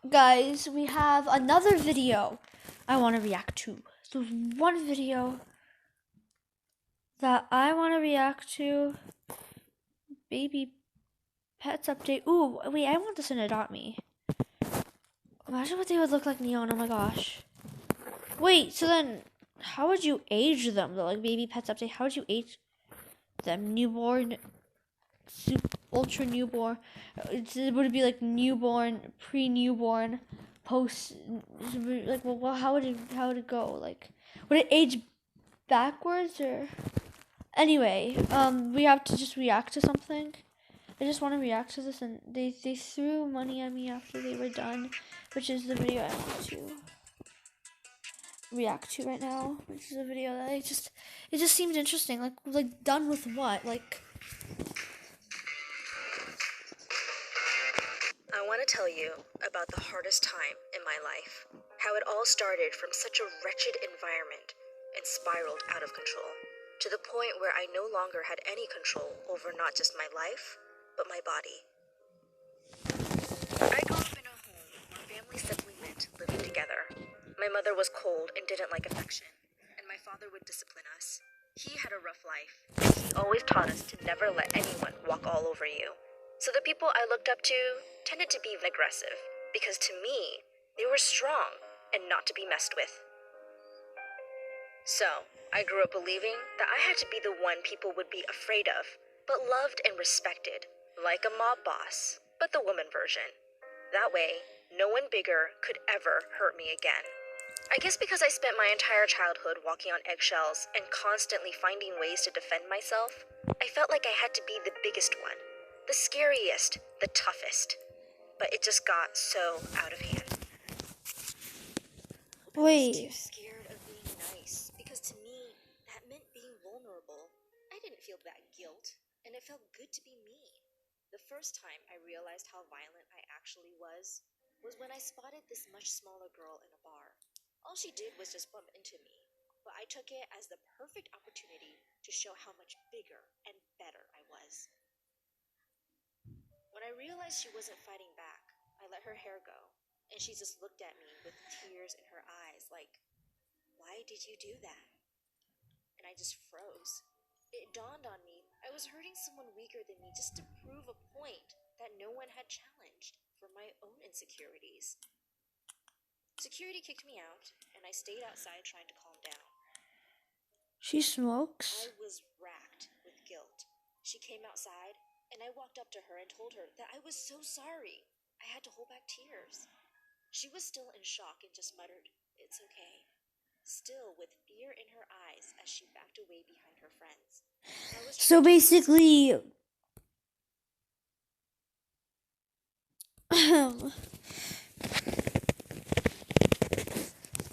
Guys, we have another video I want to react to. So one video that I want to react to, baby pets update. Ooh, wait, I want this in Adopt Me. Imagine what they would look like neon. Oh my gosh. Wait, so then how would you age them though? Like baby pets update, how would you age them? Newborn, ultra newborn. Would it be like newborn, pre-newborn, post? Like, well, how would it go? Like, would it age backwards or? Anyway, we have to just react to something. I just want to react to this, and they threw money at me after they were done, which is the video I want to react to right now. Which is a video that it just seemed interesting. Like done with what? Like, I want to tell you about the hardest time in my life. How it all started from such a wretched environment and spiraled out of control to the point where I no longer had any control over not just my life, but my body. I grew up in a home where family simply meant living together. My mother was cold and didn't like affection, and my father would discipline us. He had a rough life, and he always taught us to never let anyone walk all over you. So the people I looked up to tended to be aggressive, because to me, they were strong and not to be messed with. So, I grew up believing that I had to be the one people would be afraid of, but loved and respected, like a mob boss, but the woman version. That way, no one bigger could ever hurt me again. I guess because I spent my entire childhood walking on eggshells and constantly finding ways to defend myself, I felt like I had to be the biggest one, the scariest, the toughest. But it just got so out of hand. I was too wait. scared of being nice, because to me, that meant being vulnerable. I didn't feel that guilt, and it felt good to be me. The first time I realized how violent I actually was when I spotted this much smaller girl in a bar. All she did was just bump into me, but I took it as the perfect opportunity to show how much bigger and better I was. When I realized she wasn't fighting back, I let her hair go, and she just looked at me with tears in her eyes like, "Why did you do that?" And I just froze. It dawned on me I was hurting someone weaker than me just to prove a point that no one had challenged for my own insecurities. Security kicked me out, and I stayed outside trying to calm down. She smokes? I was racked with guilt. She came outside, and I walked up to her and told her that I was so sorry. I had to hold back tears. She was still in shock and just muttered, "It's okay," still with fear in her eyes as she backed away behind her friends. I was So trying to tell basically,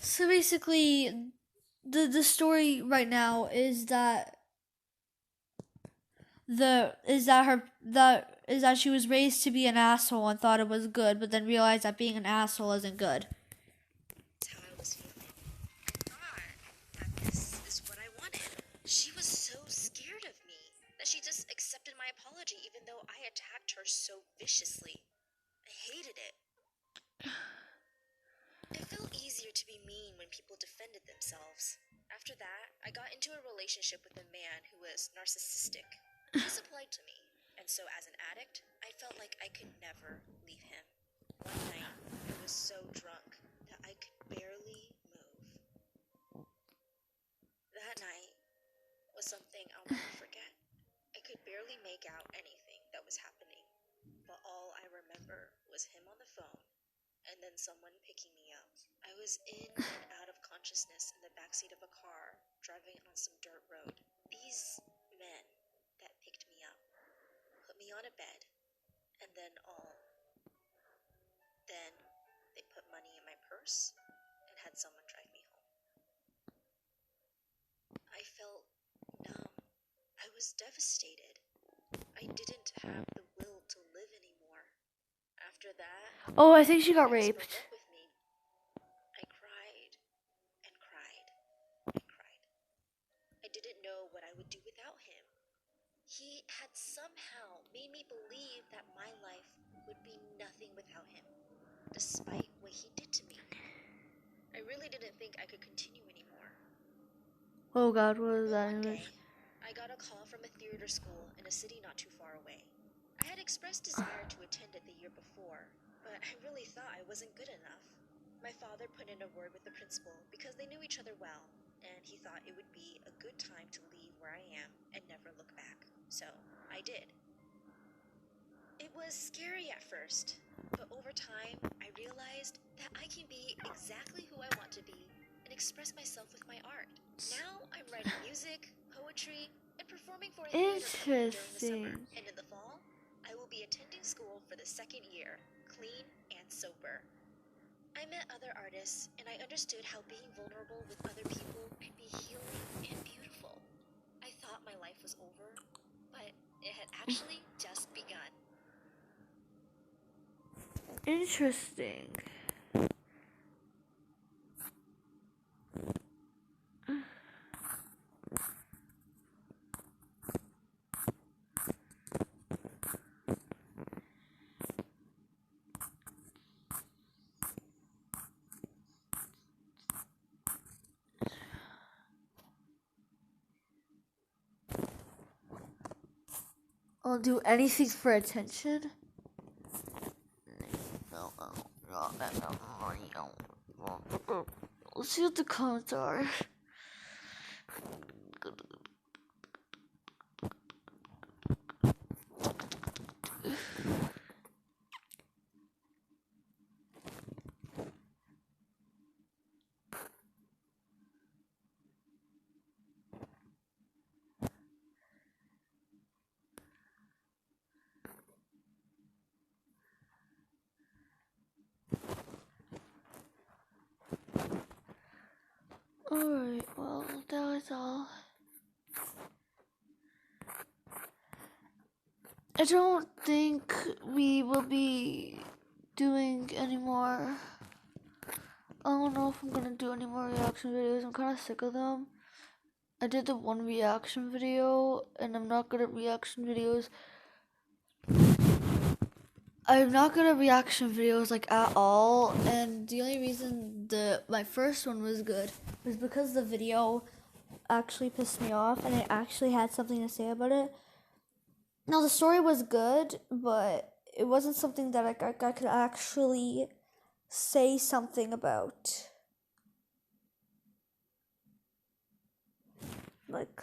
so basically, the story right now is that she was raised to be an asshole and thought it was good, but then realized that being an asshole isn't good. how I was feeling. I thought that this is what I wanted. She was so scared of me that she just accepted my apology even though I attacked her so viciously. I hated it. It felt easier to be mean when people defended themselves. After that, I got into a relationship with a man who was narcissistic. He supplied to me, and so as an addict, I felt like I could never leave him. One night, I was so drunk that I could barely move. That night was something I'll never forget. I could barely make out anything that was happening, but all I remember was him on the phone and then someone picking me up. I was in and out of consciousness in the backseat of a car, driving on some dirt road. These men that picked me up put me on a bed, and then they put money in my purse and had someone drive me home. I felt numb. I was devastated. I didn't have the will to live anymore. After that, Oh, I think she got my ex broke raped. up with me. I cried and cried and cried. I didn't know what I would do without him. He had somehow made me believe that my life would be nothing without him. despite what he did to me. I really didn't think I could continue anymore. Oh God, what is that One image? day, I got a call from a theater school in a city not too far away. I had expressed desire to attend it the year before, but I really thought I wasn't good enough. My father put in a word with the principal because they knew each other well, and he thought it would be a good time to leave where I am and never look back. So, I did. It was scary at first, but over time, I realized that I can be exactly who I want to be and express myself with my art. Now I'm writing music, poetry, and performing for a theater company during the summer. Interesting. And in the fall, I will be attending school for the second year, clean and sober. I met other artists, and I understood how being vulnerable with other people could be healing and beautiful. I thought my life was over, but it had actually just begun. Interesting. I'll do anything for attention. No. Let's see what the comments are. Alright, well, that was all. I don't think we will be doing any more. I don't know if I'm gonna do any more reaction videos. I'm kind of sick of them. I did the one reaction video, and I'm not good at reaction videos. I'm not good at reaction videos like at all, and the only reason my first one was good was because the video actually pissed me off and it actually had something to say about it. Now the story was good, but it wasn't something that I could actually say something about. Like,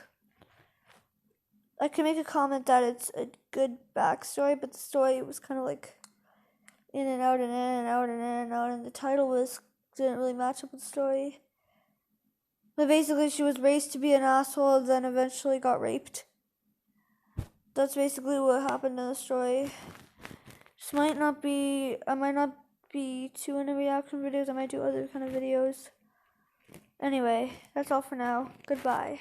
I can make a comment that it's a good backstory, but the story was kind of like in and out and in and out and in and out, and the title didn't really match up with the story. But basically, she was raised to be an asshole, then eventually got raped. That's basically what happened in the story. I might not be too into reaction videos. I might do other kind of videos. Anyway, that's all for now. Goodbye.